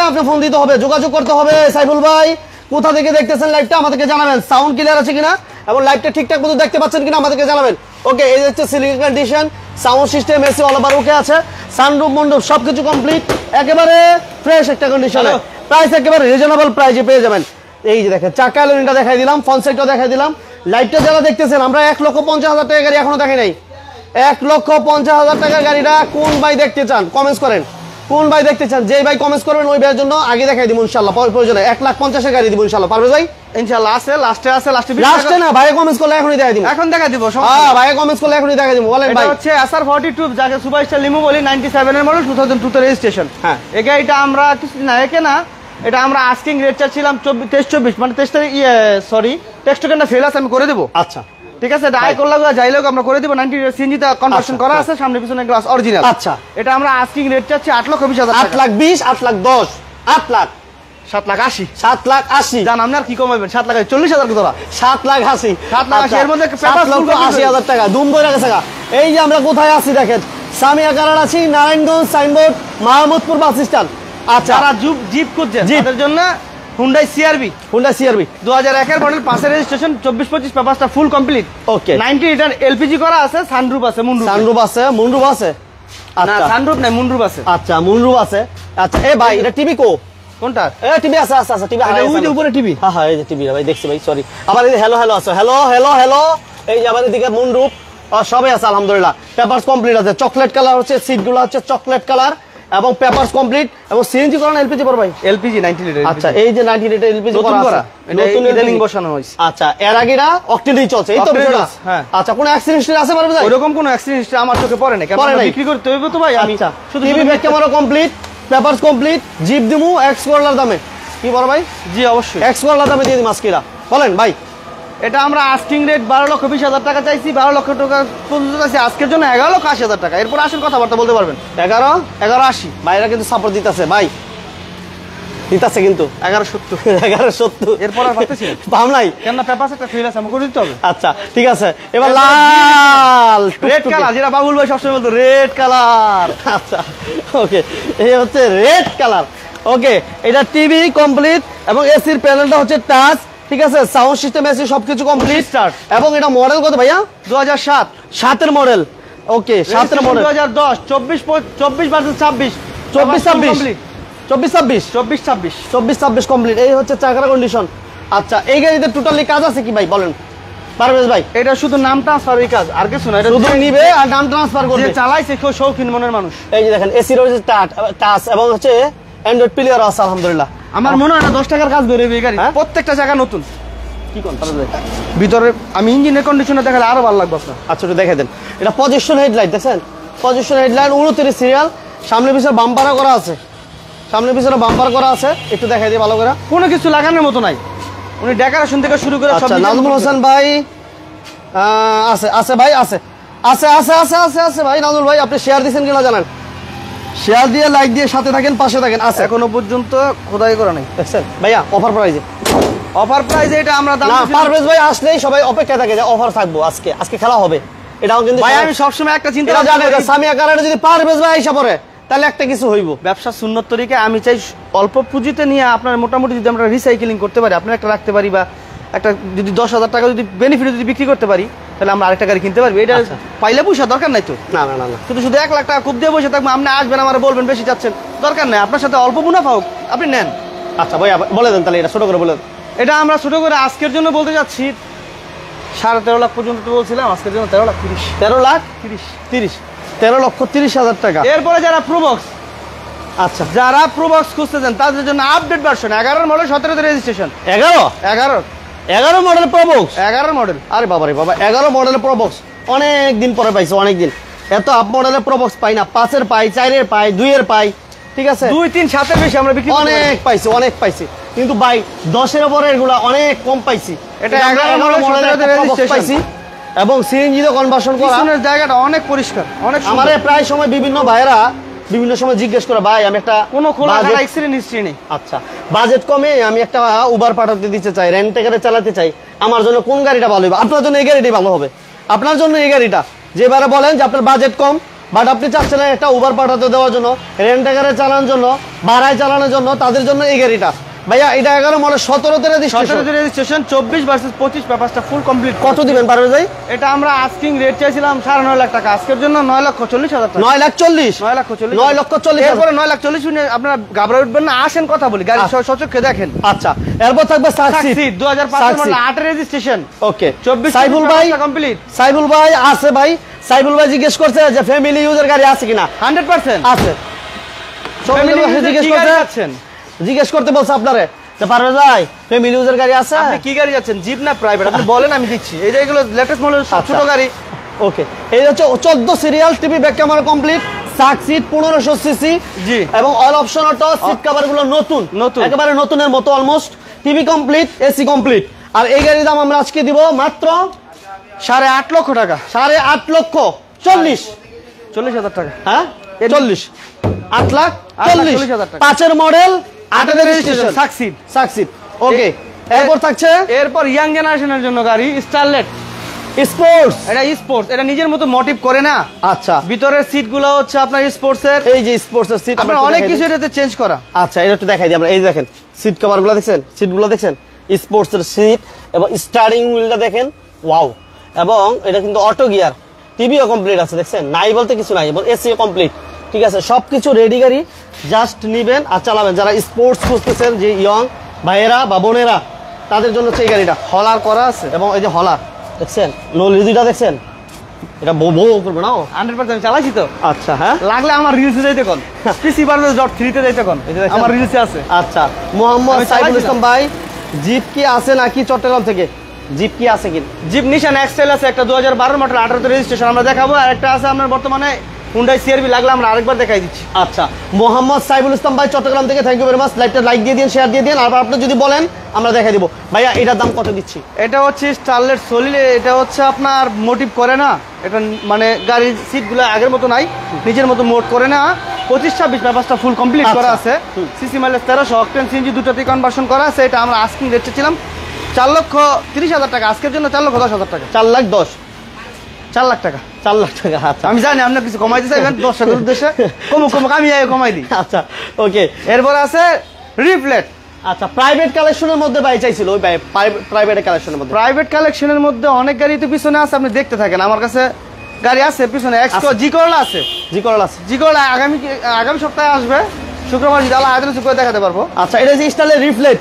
আপনি ফোন দিতে হবে, যোগাযোগ করতে হবে। সাইফুল ভাই, কোথা থেকে দেখতেছেন লাইভটা আমাদেরকে জানাবেন। সাউন্ড ক্লিয়ার আছে কিনা এবং লাইভটা ঠিকঠাক মতো দেখতে পাচ্ছেন কিনা আমাদেরকে জানাবেন। ওকে, এই হচ্ছে ceiling condition, sound system, AC all over okay আছে, সানরুফ মন্ডপ সবকিছু কমপ্লিট, একেবারে ফ্রেশ একটা কন্ডিশনে। প্রাইস একেবারে রিজনেবল প্রাইসে পেয়ে যাবেন। এই যে দেখেন, চাকা অ্যালুমিনিয়ামটা দেখাই দিলাম, ফ্রন্ট সাইডটা দেখাই দিলাম। লাইটটা যারা দেখতেছেন, আমরা 1,50,000 টাকা গাড়ি এখনো দেখি নাই। 1,50,000 টাকার গাড়িটা কোন ভাই দেখতে চান কমেন্টস করেন। কোন ভাই দেখতে চান, যেই ভাই কমেন্টস করবেন ওই ভাইয়ের জন্য আগে দেখাই দিব ইনশাআল্লাহ। প্রয়োজনে 1,50,000 গাড়ি দিব ইনশাআল্লাহ। পারবে ভাই? ইনশাআল্লাহ আছে, লাস্টে না, ভাই কমেন্টস করলে এখনই দেখাই দিব। এখন দেখা দিব। হ্যাঁ, ভাই কমেন্টস করলে এখনই দেখাই দিব। বলেন ভাই। এটা হচ্ছে SR42, যাকে সুপারস্টার লিমু বলি, 97 এর মডেল, 2002 তে রেজিস্ট্রেশন। হ্যাঁ, এই গাড়িটা আমরা কিছু না, একে না, এটা আমরা আস্কিং রেট চাচ্ছিলাম 23-24, মানে 23 তারিখ, টেক্সট টোকেনটা ফেল আছে, আমি করে দেব। আচ্ছা, ঠিক আছে, এটা আই করলে যাইলে আমরা করে দিব। 90 সিএনজি তে কনভার্সন করা আছে, সামনে পিছনে গ্লাস অরিজিনাল। আচ্ছা, এটা আমরা আস্কিং রেট চাচ্ছি 8,20,000 টাকা। 8,20,000, 8,10,000, 8,00,000, 7,80,000, 7,80,000। জান আপনি আর কি কমাবেন? 7,40,000 টাকা। 7,80,000, 7,80,000 এর মধ্যে 7,80,000 টাকা দুম বইরা গেছে। এই যে আমরা কোথায় আছি দেখেন, সামিয়া কারার আছি, Narayanganj signboard, Mahmudpur bus stand. আচ্ছা, যারা জিপ খুঁজছেন তাদের জন্য হুন্ডাই সিআরভি 2001 এর মডেল, 5 এর রেজিস্ট্রেশন, 24-25 পেপারসটা ফুল কমপ্লিট। ওকে, 90 লিটার এলপিজি করা আছে, সানরুফ আছে, মুন্ডুপ আছে। না, সানরুফ নাই, মুন্ডুপ আছে। আচ্ছা, মুন্ডুপ আছে। আচ্ছা, এ ভাই, এটা টিভি কোনটা? টিভি আছে, টিভি ওই যে উপরে টিভি। হ্যাঁ, এই যে টিভি ভাই দেখছি ভাই, সরি। আবার এই যে হ্যালো আছে, হ্যালো। এই যে আবার এদিকে মুন্ডুপ সবই আছে আলহামদুলিল্লাহ। পেপারস কমপ্লিট আছে, চকলেট কালার হচ্ছে, সিটগুলো হচ্ছে চকলেট কালার, এবং পেপারস কমপ্লিট, এবং সিএনজি করা না এলপিজি পর ভাই? LPG 90 litre. আচ্ছা, এই যে 90 লিটার এলপিজি করা আছে, নতুন ইদানিং বসানো হইছে। আচ্ছা, এর আগেটা অক্টেনই চলছে, এই তো বিষয়টা। হ্যাঁ, আচ্ছা, কোন অ্যাক্সিডেন্ট আছে পারবে ভাই? ওরকম কোন অ্যাক্সিডেন্ট আমার চোখে পড়ে না, কারণ বিক্রি করতে হইব তো ভাই। আমি শুধু TV back camera complete, papers complete, jeep দিমু এক্স করলার দামে। কি বড় ভাই? জি অবশ্যই, এক্স করলার দামে দিয়ে দিই মাস্কিরা। বলেন ভাই। এটা আমরা আস্কিং রেট 12,20,000 টাকা চাইছি, 12 লক্ষ টাকা পর্যন্ত চাইছি, আজকের জন্য 11,80,000 টাকা। এরপর আসেন কথাবার্তা বলতে পারবেন। 11,80 ভাইরা কিন্তু সাপোর্ট দিতেছে ভাই, দিতেছে কিন্তু 11,70। এরপর আর পাচ্ছি পাম নাই, কেন না? পেপারস একটা ফেল আছে, আমাকে করে দিতে হবে। আচ্ছা, ঠিক আছে। এবার লাল রেড কালার, যেটা বাবুল ভাই সবসময় বলতো, রেড কালার। আচ্ছা, ওকে, এই হচ্ছে রেড কালার। ওকে, এটা টিভি কমপ্লিট, এবং এসির প্যানেলটা হচ্ছে টাচ, ঠিক আছে, সাউন্ড সিস্টেম, এসি সবকিছু কমপ্লিট। এবং এটা মডেল কত ভাইয়া? 2007 এর মডেল। ওকে, 7 এর মডেল, 2010, 24 ভার্সেস 26, 24-26 কমপ্লিট। এই হচ্ছে চাকার কন্ডিশন। আচ্ছা, এই গাড়িতে টোটালি কাজ আছে কি ভাই বলেন পারভেজ ভাই? এটা শুধু নাম ট্রান্সফার, এই কাজ আর কিছু না। এটা শুধু নিবে আর নাম ট্রান্সফার করবে। যে চালাইছে কেউ শৌখিন মনের মানুষ। এই যে দেখেন, এসি রয়েছে টাচ, এবং হচ্ছে অ্যান্ড্রয়েড প্লেয়ার আছে আলহামদুলিল্লাহ। আমার মনে হয় না 10 টাকার কাজ বেরোবে এই গাড়ি। প্রত্যেকটা জায়গা নতুন। কি কোন পারভেজ ভাই? ভিতরে আমি ইঞ্জিনের কন্ডিশনটা দেখালে আরো ভালো লাগবে আপনার। আচ্ছা, একটু দেখে দেন। এটা পজিশন হেডলাইট দেখেন, পজিশন হেডলাইট 29 সিরিয়াল, সামনে পিছনে বাম্পার করা আছে, একটু দেখাই দিই ভালো করে। কোনো কিছু লাগানোর মতো নাই, উনি ডেকোরেশন থেকে শুরু করে সব। নাজমুল হোসেন ভাই আছে ভাই, আছে ভাই। নাজমুল ভাই, আপনি শেয়ার দিয়েছেন কিনা জানান, শেয়ার দিয়ে লাইক দিয়ে সাথে থাকেন, পাশে থাকেন। আছে এখনো পর্যন্ত খোদাই করা নাই, দেখছেন ভাইয়া, অফার প্রাইজে অফার প্রাইস এটা আমরা দাম না পারভেজ ভাই আসলেই সবাই অপেক্ষা থাকে যে অফার থাকবো আজকে খেলা হবে, এটাও কিন্তু ভাই আমি সবসময় একটা চিন্তা জানি সামিয়া কারারে যদি পারভেজ ভাই আইসা পড়ে তাহলে একটা কিছু হইব। ব্যবসা সুন্নত তরিকে আমি চাই অল্প পুঁজিতে নিয়ে আপনার মোটামুটি যদি আমরা রিসাইকেলিং করতে পারি, আপনার একটা রাখতে পারি, বা একটা যদি 10,000 টাকা যদি বেনিফিট যদি বিক্রি করতে পারি, তাহলে আমরা আরেকটা গাড়ি কিনতে পারবো। এটা পাইলে পয়সা দরকার নাই তো। না না না না, শুধু 1 লাখ টাকা খুব দিয়ে বসে থাকবো, আপনি আসবেন আমার বলবেন বেশি চাচ্ছেন, দরকার নাই। আপনার সাথে অল্প মুনাফা হোক, আপনি নেন। আচ্ছা ভাই বলে দেন তাহলে, এটা ছোট করে বলে দেন। এটা আমরা ছোট করে আজকের জন্য বলতে যাচ্ছি 13.5 লাখ পর্যন্ত তো বলছিলাম, আজকের জন্য 13 লাখ 30। 13,30,000 টাকা। এরপরে যারা প্রোবক্স, আচ্ছা যারা প্রোবক্স খুঁজতেছেন তাদের জন্য update version 11 model 17 registration. 11 model Probox. 11 model. আরে বাবা রে বাবা, 11 মডেলের প্রবক্স অনেক দিন পরে পাইছে, অনেক দিন। এত আপ মডেলের প্রবক্স পাই না, 5-এর পাই, 4-এর পাই, 2-এর পাই, ঠিক আছে 2, 3, 7-এর বেশি আমরা বিক্রি অনেক পাইছি, অনেক পাইছি। কিন্তু ভাই 10-এর উপরে এগুলা অনেক কম পাইছি। এটা 11 মডেলের রেজিস্ট্রেশন পাইছি এবং সিএনজি তে কনভার্সন করা। পিছনের জায়গাটা অনেক পরিষ্কার, অনেক সুন্দর। আমারে প্রায় সময় বিভিন্ন ভাইরা বিভিন্ন সময় জিজ্ঞেস করে, ভাই আমি একটা কোনো খোলা কাটা এক্সিডেন্ট হিস্ট্রি নেই। আচ্ছা বাজেট কমে আমি একটা উবার পাঠাতে দিতে চাই, রেন্ট করে চালাতে চাই, আমার জন্য কোন গাড়িটা ভালো হবে? আপনার জন্য এই গাড়িটাই ভালো হবে। আপনার জন্য এই গাড়িটা, যেবারে বলেন যে আপনার বাজেট কম বাট আপনি চাচ্ছেন একটা উবার পাঠাতে দেওয়ার জন্য, রেন্ট করে চালানোর জন্য, ভাড়ায় চালানোর জন্য, তাদের জন্য এই গাড়িটা। ভাইয়া এটা 11 মডেল 17 রেজিস্ট্রেশন 24 ভার্সেস 25 পেপারসটা ফুল কমপ্লিট। কত দিবেন পারবে ভাই? এটা আমরা আস্কিং রেট চাইছিলাম 9.5 লাখ টাকা, আজকের জন্য 9,40,000 টাকা। 9,40,000 এরপরে 9,40,000 শুনে আপনারা ঘাবড়ে উঠবেন না, আসেন কথা বলি, গাড়ি সচক্ষে দেখেন। আচ্ছা এরপর থাকবে সাকসিড 2005 মডেল 8 রেজিস্ট্রেশন। ওকে 24 সাইবুল ভাই কমপ্লিট। সাইবুল ভাই আছে ভাই, সাইবুল ভাই জিজ্ঞেস করছে যে ফ্যামিলি ইউজার গাড়ি আছে কিনা। 100% আছে। জিজ্ঞেস করতে বলছে আপনারে যে পারবে ভাই ফ্যামিলি ইউজার গাড়ি আছে? আপনি কি গাড়ি যাচ্ছেন, জিপ না প্রাইভেট? আপনি বলেন আমি দিচ্ছি। এই যে এগুলো লেটেস্ট মডেল ছোট গাড়ি। ওকে এই হচ্ছে 14 serial, TV back camera complete, Succeed 1500 CC জি, এবং all option auto, seat cover গুলো নতুন একেবারে নতুনের মতো almost, TV complete, AC complete. আর এই গাড়ির দাম আমরা আজকে দিব মাত্র 8.5 লক্ষ টাকা। 8,40,000 টাকা। হ্যাঁ 8,40,000 টাকা। 5-এর মডেল 8-এর রেজিস্ট্রেশন সাকসিড। ওকে এরপর থাকছে এরপর ইয়াং জেনারেশনের জন্য গাড়ি স্টারলেট স্পোর্টস। এটা স্পোর্টস, এটা নিজের মতো মোটিভ করে না। আচ্ছা ভিতরের সিট গুলো হচ্ছে আপনার স্পোর্টস এর, এই যে স্পোর্টস এর সিট আপনার অনেক কিছু এটাতে চেঞ্জ করা। আচ্ছা এটা একটু দেখাই দিই আমরা। এই দেখেন সিট কভার গুলো দেখছেন, সিট গুলো দেখছেন, স্পোর্টস এর সিট এবং স্টারিং হুইলটা দেখেন, ওয়াও। এবং এটা কিন্তু অটো গিয়ার, টিভিও কমপ্লিট আছে দেখছেন, নাই বলতে কিছু নাই, এবং এসিও কমপ্লিট, ঠিক আছে সবকিছু রেডি গাড়ি, জাস্ট নিবেন আর চালাবেন। যারা স্পোর্টস খুঁজতেছেন যে ইয়ং ভাইয়েরা বা বোনেরা, তাদের জন্য হচ্ছে এই গাড়িটা। হলার করা আছে এবং এই যে হলার দেখছেন, নো লিডিটা দেখছেন, এটা বউ করবে না 100% আমি চালাইছি তো। আচ্ছা হ্যাঁ, লাগলে আমার রিলসে যাইতে কোন পিসি পারভেজ .3 তে যাইতে কোন, আমার রিলসে আছে। আচ্ছা মোহাম্মদ সাইফুল ইসলাম ভাই, জিপ কি আছে নাকি চট্টগ্রাম থেকে? জিপ কি আছে কি? জিপ নিশান এক্সেল আছে একটা 2012 মডেল 18 রেজিস্ট্রেশন আমরা দেখাবো, আর একটা আছে আপনার বর্তমানে হুন্ডাই সিআরভি, লাগলে আমরা আরেকবার দেখাই দিচ্ছি। আচ্ছা মোহাম্মদ সাইফুল ইসলাম ভাই চট্টগ্রাম থেকে, thank you very much. Like দিয়ে দিন, শেয়ার দিয়ে দিন, আর আপনি যদি বলেন আমরা দেখাই দিব। ভাইয়া এটার দাম কত দিচ্ছি? এটা হচ্ছে স্টারলেট সলিড, এটা হচ্ছে আপনার মোটিভ করে না, এটা মানে গাড়ির সিটগুলো আগের মতো নাই, নিজের মতো মোট করে না। 25-26 পেপারসটা ফুল কমপ্লিট করা আছে, সিসি মাইলেজ 1300, অকটেন সিএনজি দুটোতেই কনভার্সন করা আছে। এটা আমরা আস্কিং রেট ছিলাম 4,30,000 টাকা, আজকের জন্য 4,10,000 টাকা। 4,10,000 4 লাখ টাকা। 4 লাখ টাকা। আচ্ছা আমি জানি আপনার কিছু কমাইতে চাইবেন দর্শকের উদ্দেশ্যে, কমুক আমি কমাই দিই। আচ্ছা ওকে এরপর আছে রিফ্লেট। আচ্ছা প্রাইভেট কালেকশনের মধ্যে ভাই চাইছিল, ওই প্রাইভেট কালেকশনের মধ্যে, প্রাইভেট কালেকশনের মধ্যে অনেক গাড়ি তো পিছনে আছে, আপনি দেখতে থাকেন। আমার কাছে গাড়ি আছে পিছনে, জি করলা আছে, জি করলা আগামী সপ্তাহে আসবে, শুক্রবার যদি আল্লাহ আয়তন করে দেখাতে পারবো। আচ্ছা এটা যে স্টাইলের রিফ্লেট,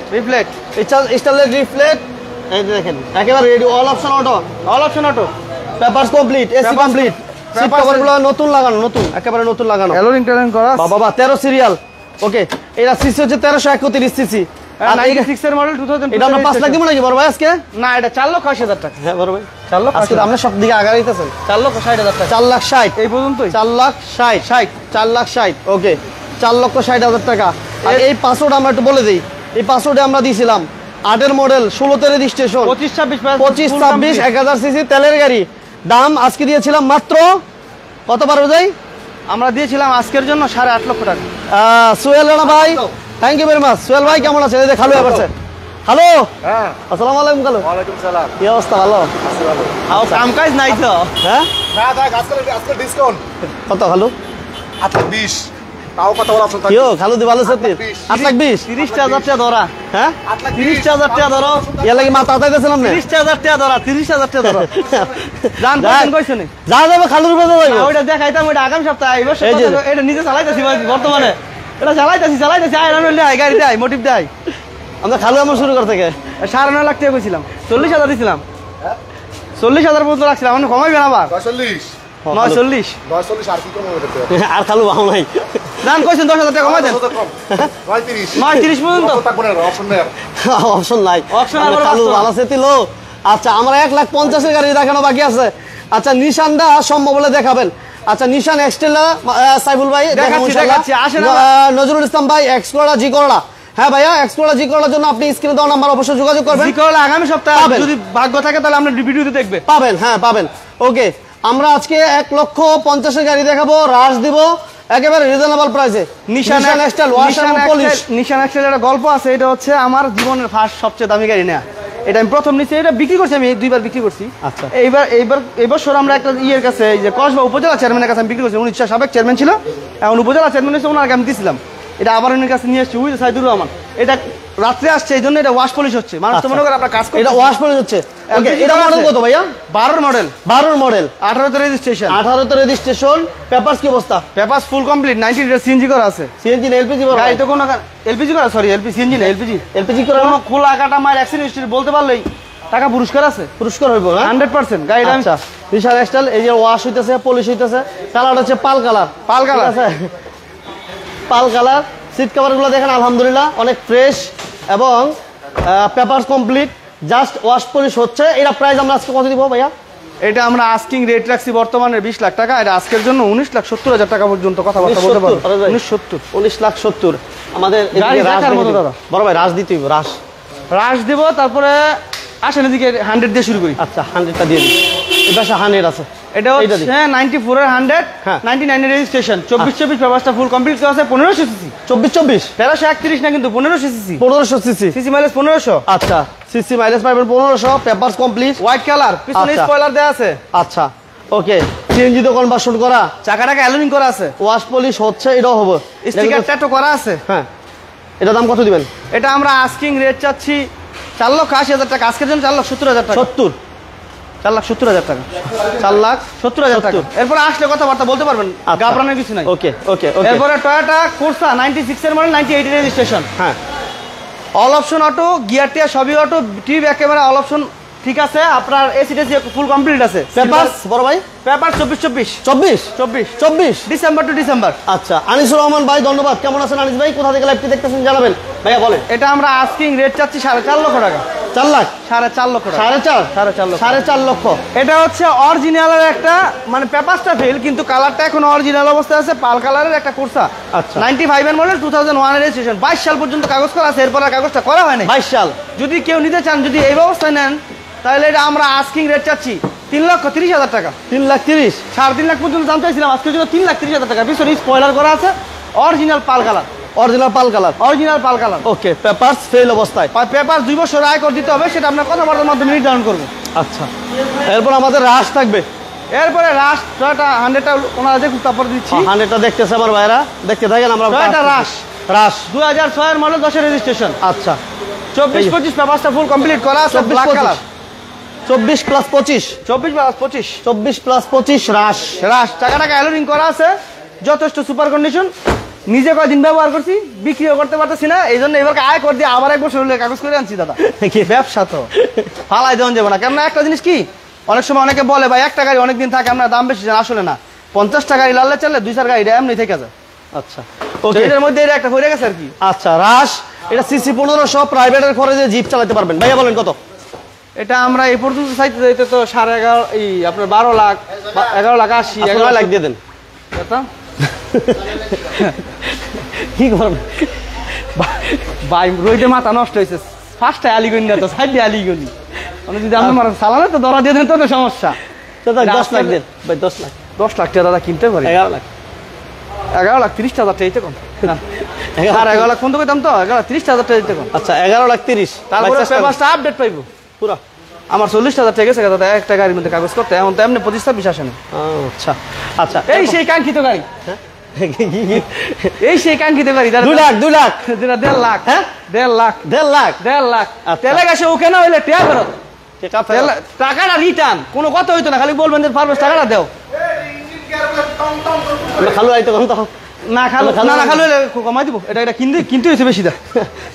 স্টাইলের রিফ্লেট, এই দেখেন একেবারে ready, all option auto, papers complete, AC complete, seat কভারগুলো নতুন লাগানো, নতুন একেবারে নতুন লাগানো, এলোরিং টেলোরিং করা। বাবা 13 সিরিয়াল। ওকে এটা সিসি হচ্ছে 1331 সিসি, আর 96 এর মডেল 2000। এটা আমরা 5 লাখ দিব নাকি বড় ভাই আজকে? না এটা 4,80,000 টাকা। হ্যাঁ বড় ভাই 4 লাখ আজকে আমরা সব দিকে আগাড় দিতেছেন। 4,60,000 টাকা, 4,60,000 এই পর্যন্তই। 4,60,000 ওকে 4,60,000 টাকা। আর এই পাসওয়ার্ড আমরা একটু বলে দেই, এই পাসওয়ার্ডে আমরা দিয়েছিলাম 8-এর মডেল 16 রেজিস্ট্রেশন, 25-26 1000 সিসি তেলের গাড়ি। দাম আজকে দিয়েছিলাম মাত্র কত পারো যাই? আমরা দিয়েছিলাম আজকের জন্য 8.5 লক্ষ টাকা। সোহেল রানা ভাই thank you very much. Sohel ভাই কেমন আছে? এই যে খালু আসছে, হ্যালো, হ্যাঁ, আসসালামু আলাইকুম কালু। ওয়ালাইকুম সালাম। কি অবস্থা? ভালো? আছি ভালো। কাম কাজ নাই তো। হ্যাঁ, না দেখ আজকে ডিসকাউন্ট কত খালু? 820 তাও কথা বলা অপশন কি থাকবে। ও খালু দি ভালো সত্যি? 8 লাখ 8 লাখ 20, 30,000 টাকা ধরা। হ্যাঁ 30,000 টাকা ধরো। ইয়া লাগি মাথা উঠাইতেছিলাম না। 30,000 টাকা ধরা, 30,000 টাকা ধরো। জান কইছেন কইছেন। যা যাবে খালুর উপরে যাইবো। ওইটা দেখাইতাম, ওইটা আগামী সপ্তাহে আইবো। এই যে। এটা নিজে চালাইতাছি বর্তমানে। এটা চালাইতাছি আয়রন হইলে গাড়ি দেয়, মোটিভ দেয়। আমরা খালু আমার শুরু কর থেকে 9.5 লাখ টাকা কইছিলাম, 40,000 দিছিলাম। 40,000 পর্যন্ত রাখছিলাম, মানে কমাইবেন আবার। 49 940। 49 আর কি কম হবে দেখতে। আর খালু ভাও নাই। জান কইছেন 10,000 টাকা কমাই দেন। কত কম? 39 39 পর্যন্ত। কত থাকবে না অপশন নেই আর। অপশন নাই। Option আমরা আবার খালু বাস্তব। ভালো সেটি লো। আচ্ছা, আমরা 1,50,000 এর গাড়ি দেখানো বাকি আছে। আচ্ছা, নিশানটা সম্ভব হলে দেখাবেন। আচ্ছা, নিশান এক্সটেলা সাইফুল ভাই দেখাবো ইনশাআল্লাহ। দেখাচ্ছি, আসেন নজরুল ইসলাম ভাই এক্সপ্লোরার জি করলা। হ্যাঁ ভাইয়া, এক্সপ্লোরার জি করলার জন্য আপনি স্ক্রিনে দেওয়া নাম্বার অবশ্যই যোগাযোগ করবেন। জিকল আগামী সপ্তাহে পাবেন। যদি ভাগ্য থাকে তাহলে আমরা ভিডিওতে দেখবে। পাবেন, হ্যাঁ পাবেন। ওকে, আমরা আজকে 1,50,000 এর গাড়ি দেখাবো, রাশ দিব একেবারে রিজনেবল প্রাইসে। নিশান এক্সটেল ওয়াশার পলিশ। নিশান এক্সেল একটা গল্প আছে, এটা হচ্ছে আমার জীবনের ফার্স্ট সবচেয়ে দামি গাড়ি নেয়া। এটা আমি প্রথম নিচ্ছি, এটা বিক্রি করছি, আমি 2বার বিক্রি করছি। আচ্ছা। এই বছর আমরা একটা ইয়ের কাছে, এই যে কসবা উপজেলা চেয়ারম্যানের কাছে আমি বিক্রি করছি। উনি সাবেক চেয়ারম্যান ছিল, এখন উপজেলা চেয়ারম্যান হচ্ছে, ওনার আমি দিয়েছিলাম। এটা আবার উনার কাছে নিয়ে এসেছি, ওই যে সাইদুর রহমান। এটা রাত্রে আসছে, এই জন্য এটা ওয়াশ পলিশ হচ্ছে। মানুষ তো মনে করে আপনার কাজ করে। এটা ওয়াশ পলিশ হচ্ছে। ওকে, এটা মডেল কত ভাইয়া? 12 মডেল, 12 মডেল, 18তে রেজিস্ট্রেশন, 18তে রেজিস্ট্রেশন। পেপারস কি অবস্থা? Papers full complete, 90 litre CNG করা আছে। সিএনজি না এলপিজি বড়? গাড়ি তো কোনো এলপিজি করা, সরি এলপি সিএনজি না এলপিজি। এলপিজি করে কোনো খোলা কাটা মায়ের অ্যাক্সিডেন্ট হিস্ট্রি বলতে পারলেই টাকা পুরস্কার আছে, পুরস্কার হইব না? 100% গাড়িটা। আচ্ছা, নিশান এক্সটেল এই যে ওয়াশ হইতেছে, পলিশ হইতেছে। কালার হচ্ছে পাল কালার। পাল কালার আছে, পাল কালার। সিট কভারগুলো দেখেন আলহামদুলিল্লাহ অনেক ফ্রেশ এবং papers complete, just wash polish হচ্ছে। এটা প্রাইস আমরা আজকে কত দিব ভাইয়া? এটা আমরা আস্কিং রেট রাখছি বর্তমানে 20 লাখ টাকা। এটা আজকের জন্য 19,70,000 টাকা পর্যন্ত কথাবার্তা বলতে পারবো। 19,70 19,70,000। আমাদের গাড়ি এদিকে রাশ দেখার মতো দেখে দাদা। দিন। বড় ভাই রাশ দিতে হইব, রাশ। রাশ দেব, তারপরে আসেন এদিকে 100 দিয়ে শুরু করি। আচ্ছা, 100টা দিয়ে দিন। এই পাশে 100 আছে। এটা এইটা দিন। হচ্ছে 94 এর 100, হ্যাঁ। 99 এর রেজিস্ট্রেশন, 24 পেপারসটা ফুল কমপ্লিট করা আছে, 1500 সিসি। 24 1331 না কিন্তু 1500 সিসি। 1500 সিসি। CC mileage 1500। আচ্ছা, সিসি মাইলেজ পাবেন 1500, পেপারস কমপ্লিট। হোয়াইট কালার, পিছনে আচ্ছা। স্পয়লার দেয়া আছে, আচ্ছা, ওকে। সিএনজি তো কনভার্সন করা, চাকাটাকে অ্যালুমিনিয়াম করা আছে, ওয়াশ পলিশ হচ্ছে, এটাও হবে। স্টিকার ট্যাটু করা আছে। হ্যাঁ, এটা দাম কত দিবেন? এটা আমরা আস্কিং রেট চাচ্ছি 4,80,000 টাকা, আজকের জন্য 4,70,000 টাকা। 70। 4,70,000 টাকা, 4,70,000 টাকা। এরপর আসলে কথাবার্তা বলতে পারবেন, আচ্ছা। গাবরানোর কিছু নাই। ওকে ওকে ওকে। এরপরে টয়োটা কোর্সা 96 এর মডেল, 98 এর রেজিস্ট্রেশন, হ্যাঁ, অল অপশন অটো, গিয়ার টিয়ার সবই auto, TV back camera all option ঠিক আছে। আপনার এসি টেসি ফুল কমপ্লিট আছে। পেপারস বড় ভাই? Paper 24 24 December to December. আচ্ছা, আনিসুর রহমান ভাই ধন্যবাদ। কেমন আছেন আনিস ভাই? কোথা থেকে লাইভটি দেখতেছেন জানাবেন ভাইয়া, বলেন। এটা আমরা আস্কিং রেট চাচ্ছি 4.5 লক্ষ টাকা। 4 লাখ? 4.5 লক্ষ টাকা। 4.5? 4.5 লক্ষ। এটা হচ্ছে অরিজিনালের একটা, মানে পেপারসটা ফেল কিন্তু কালারটা এখন অরিজিনাল অবস্থায় আছে, পাল কালারের একটা কোর্সা। আচ্ছা। 95 এর মডেল, 2001 এর রেজিস্ট্রেশন, 22 সাল পর্যন্ত কাগজ করা আছে, এরপর আর কাগজটা করা হয়নি। 22 সাল। যদি কেউ নিতে চান, যদি এই অবস্থায় নেন, তাহলে এটা আমরা আস্কিং রেট চাচ্ছি 3,30,000 টাকা। 3,30,000? 3.5 লাখ পর্যন্ত দাম চাইছিলাম, আজকের জন্য 3,30,000 টাকা। পিছনে স্পয়লার করা আছে, original pearl colour, original pearl colour. Original pearl colour. Okay, papers fail অবস্থায়। পেপার 2 বছর আয়কর দিতে হবে, সেটা আপনার কথাবার্তার মাধ্যমে নির্ধারণ করবো। আচ্ছা, এরপর আমাদের রাশ থাকবে। এরপরে লাস্ট টয়োটা 100টা ওনারা দেখুন, তারপর দিচ্ছি। 100টা দেখতেছে আমার ভাইরা, দেখতে থাকেন। আমরা টয়োটা রাশ, রাশ 2006 এর মডেল, 10 এর রেজিস্ট্রেশন, আচ্ছা। 24-25 পেপারসটা ফুল কমপ্লিট করা আছে, ব্ল্যাক কালার। 24 প্লাস 25, 24+25 24 প্লাস 25 রাশ। রাশ, টাকাটাকে অ্যালোরিং করা আছে, যথেষ্ট সুপার কন্ডিশন। নিজে কয়দিন ব্যবহার করছি, বিক্রিও করতে পারতেছি না, এই জন্য এবার আয় করে দিয়ে আবার 1 বছর হলে কাগজ করে আনছি দাদা। ব্যবসা তো ফালাই দেওয়া যাবে না। কেন একটা জিনিস কি, অনেক সময় অনেকে বলে ভাই একটা গাড়ি অনেকদিন থাকে, আমরা দাম বেশি জানি, আসলে না। 50টা গাড়ি লাললে চলে, 2-4 গাড়ি এমনি থেকে যায়। আচ্ছা, ওকে। এটার মধ্যে এটা একটা হয়ে গেছে আর কি। আচ্ছা, রাশ এটা সিসি 1500, প্রাইভেটের খরচে জিপ চালাতে পারবেন। ভাইয়া বলেন কত? এটা আমরা এই পর্যন্ত চাইতে চাইতে তো 11.5, এই আপনার 12 লাখ, 11,80,000, 11 লাখ দিয়ে দেন। কি করবেন ভাই? রোহিতের মাথা নষ্ট হয়েছে, ফার্স্টে আলিগনি না তো সাইডে আলিগনি। আমি যদি আমরা মারা চালালে তো ধরা দিয়ে দেন, তো সমস্যা। 10 লাখ দেন ভাই, 10 লাখ। 10 লাখ টাকা দাদা কিনতে পারি। 11 লাখ। 11,30,000 টাকা, এই তো কম। আর 11 লাখ ফোন তো কইতাম তো 30,000 টাকা দিতে কোন। আচ্ছা 11,30,000 তারপরে পেপারসটা আপডেট পাইবো পুরো। আমার 40,000 টাকা গেছে দাদা একটা গাড়ির মধ্যে কাগজ করতে, এখন তো এমনি 25-26 আসে না। আচ্ছা আচ্ছা এই সেই কাঙ্ক্ষিত গাড়ি, এই সেই কাঙ্ক্ষিত গাড়ি 2 লাখ 2 লাখ যেটা 1.5 লাখ। হ্যাঁ 1.5 লাখ 1.5 লাখ 1.5 লাখ আচ্ছা। তেলে গেছে ওকে না হইলে টাকা ফেরত, টাকা ফেরত। টাকাটা রিটার্ন, কোনো কথা হইতো না, খালি বলবেন যে পারবেন টাকাটা দাও। আমরা খালু আইতো কোন তো না খালু না না খালু কমাই দিব, এটা কিনতে হয়েছে বেশি দা।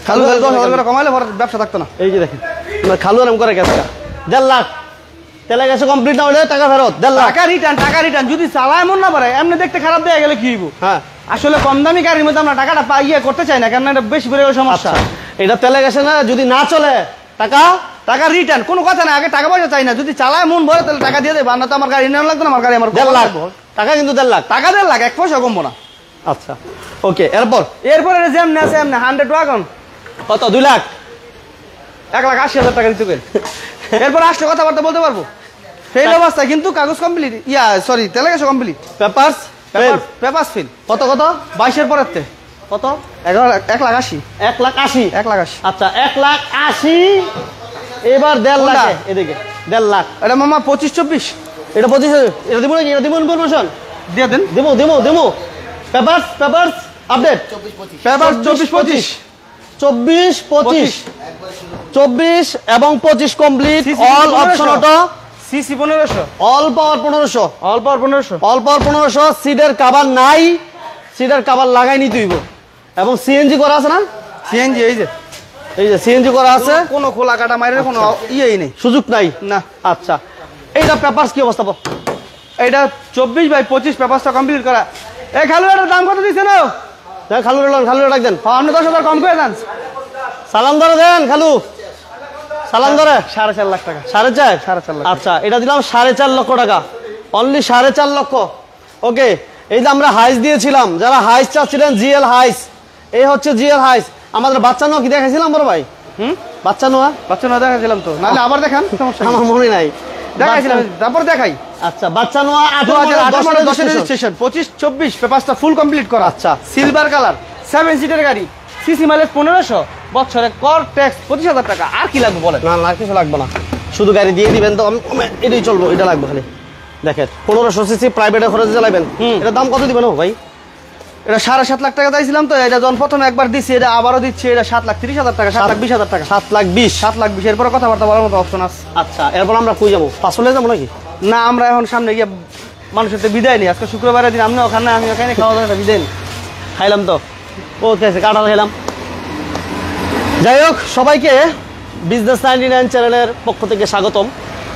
খালু 10,000 করে কমাইলে পরে ব্যবসা থাকতো না। এই যে দেখেন আমরা খালু আরাম করে গেছে 1.5 লাখ তেলে গেছে কমপ্লিট না হলে টাকা ফেরত 1.5 লাখ। টাকা রিটার্ন যদি চালায় এমন না পারে এমনি দেখতে খারাপ দেয়া গেলে কি হইব। হ্যাঁ আসলে কম দামি গাড়ির মধ্যে আমরা টাকাটা ইয়ে করতে চাই না, কারণ এটা বেশি পড়ে গেলে সমস্যা। এটা তেলে গেছে না, যদি না চলে টাকা রিটার্ন কোনো কথা না, আগে টাকা পয়সা চাই না, যদি চালায় মন ভরে তাহলে টাকা দিয়ে দেবে, আর না তো আমার গাড়ি নেওয়া লাগতো না, আমার গাড়ি আমার 1.5 লাখ টাকা, কিন্তু 1.5 লাখ টাকা 1.5 লাখ 1 পয়সা কমবো না। আচ্ছা ওকে। এরপরে যেমনি আছে এমনি 100 ওয়াগন কত 2 লাখ 1,80,000 টাকা দিতে পারি। এরপর আসলে কথাবার্তা বলতে পারবো ফেল অবস্থায়, কিন্তু কাগজ কমপ্লিট, সরি তেলে গেছে কমপ্লিট, পেপারস পেপারস ফিল। কত 22-এর পরের কত 1,80,000 1,80,000 1,80,000 আচ্ছা 1,80,000 এবার 1.5 লাখ এদিকে 1.5 লাখ। এটা মামা 25-24 এটা 25 এটা দিব নাকি? এটা দিব ইনফরমেশন দিয়ে দেন। দেবো পেপারস আপডেট পেপার 24-25 24 এবং 25 কমপ্লিট, all option auto, CC 1500, all power 1500, all power 1500, all power 1500, সিডের কভার নাই, সিডের কভার লাগাই নিতে হইব, এবং সিএনজি করা আছে না? সিএনজি এই যে সিএনজি করা আছে, কোনো খোলা কাটা মাইরে কোনো ইয়েই নেই, সুযোগ নাই না। আচ্ছা এইটা পেপারস কি অবস্থা? এটা 24/25 পেপারসটা কমপ্লিট করা। এই খালু এর দাম কত দিছেন? খালু ডাক দেন, আপনি 10,000 কম করে দেন, সালাম ধরে দেন খালু, সালাম ধরে 4.5 লাখ টাকা। 4.5 লাখ। আচ্ছা এটা দিলাম 4.5 লক্ষ টাকা, অনলি 4.5 লক্ষ। ওকে এই যে আমরা হাইস দিয়েছিলাম, যারা হাইস চাচ্ছিলেন জিএল হাইস, এই হচ্ছে জিএল হাইস। আমাদের বাচ্চা নোয়া কি দেখাইছিলাম বড় ভাই? বাচ্চা নোয়া দেখাইছিলাম তো, নাহলে আবার দেখান, সমস্যা আমার মনে নাই, দেখাইছিলাম, তারপর দেখাই। আচ্ছা বাচ্চা নোয়া 10 রেজিস্ট্রেশন 25-24 পেপারসটা ফুল কমপ্লিট করা। আচ্ছা সিলভার কালার 7 সিটের গাড়ি, সিসি মাইলেজ 1500, বছরে কর ট্যাক্স 25,000 টাকা। আর কি লাগবে বলেন? না কিছু লাগবে না, শুধু গাড়ি দিয়ে দিবেন তো, এটাই চলবো, এটা লাগবে খালি। দেখেন 1500 সিসি প্রাইভেটে খরচে চালাবেন, এটা দাম কত দিবেন ভাই? এটা 7.5 লাখ টাকা চাইছিলাম তো, এটা যখন প্রথমে একবার দিচ্ছি, এটা আবারও দিচ্ছি, এটা 7,30,000 টাকা, 7,20,000 টাকা, 7,20,000 এরপরে কথাবার্তা বলার মতো অপশন আছে। আচ্ছা এরপর আমরা কই যাবো? পাঁচলে যাবো নাকি? না আমরা এখন সামনে গিয়ে মানুষের তো বিদায় নেই, আজকে শুক্রবারের দিন, আপনি ওখানে আমি ওখানে, খাওয়া দাওয়া বিদায় নেই, খাইলাম তো, ও খেয়েছে কাঁঠাল খেলাম। যাই হোক সবাইকে বিজনেস 99 চ্যানেলের পক্ষ থেকে স্বাগতম।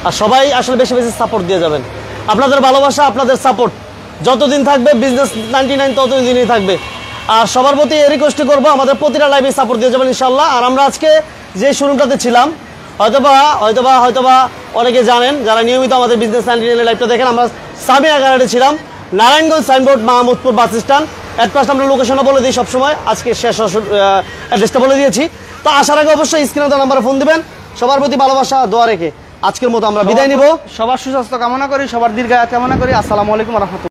আর সবাই আসলে বেশি বেশি সাপোর্ট দিয়ে যাবেন, আপনাদের ভালোবাসা আপনাদের সাপোর্ট যতদিন থাকবে বিজনেস 99 ততদিনই থাকবে। আর সবার প্রতি রিকোয়েস্ট করবো আমাদের প্রতিটা লাইভে সাপোর্ট দিয়ে যাবেন ইনশাল্লাহ। আর আমরা আজকে যে শোরুমটাতে ছিলাম, হয়তোবা অনেকে জানেন, যারা নিয়মিত আমাদের বিজনেস 99 লাইভটা দেখেন, আমরা সামিয়া গ্যারান্টি ছিলাম, Narayanganj signboard Mahmudpur bus stand. At first আমরা লোকেশনও বলে দিই সবসময়, আজকে শেষ অ্যাড্রেসটা বলে দিয়েছি। তো আসার আগে অবশ্যই স্ক্রিনে দেওয়া নাম্বারে ফোন দিবেন। সবার প্রতি ভালোবাসা দোয়া রেখে আজকের মতো আমরা বিদায় নিব। সবার সুস্বাস্থ্য কামনা করি, সবার দীর্ঘায়ু কামনা করি। আসসালামু আলাইকুম ওয়া রাহমাতুল্লাহ।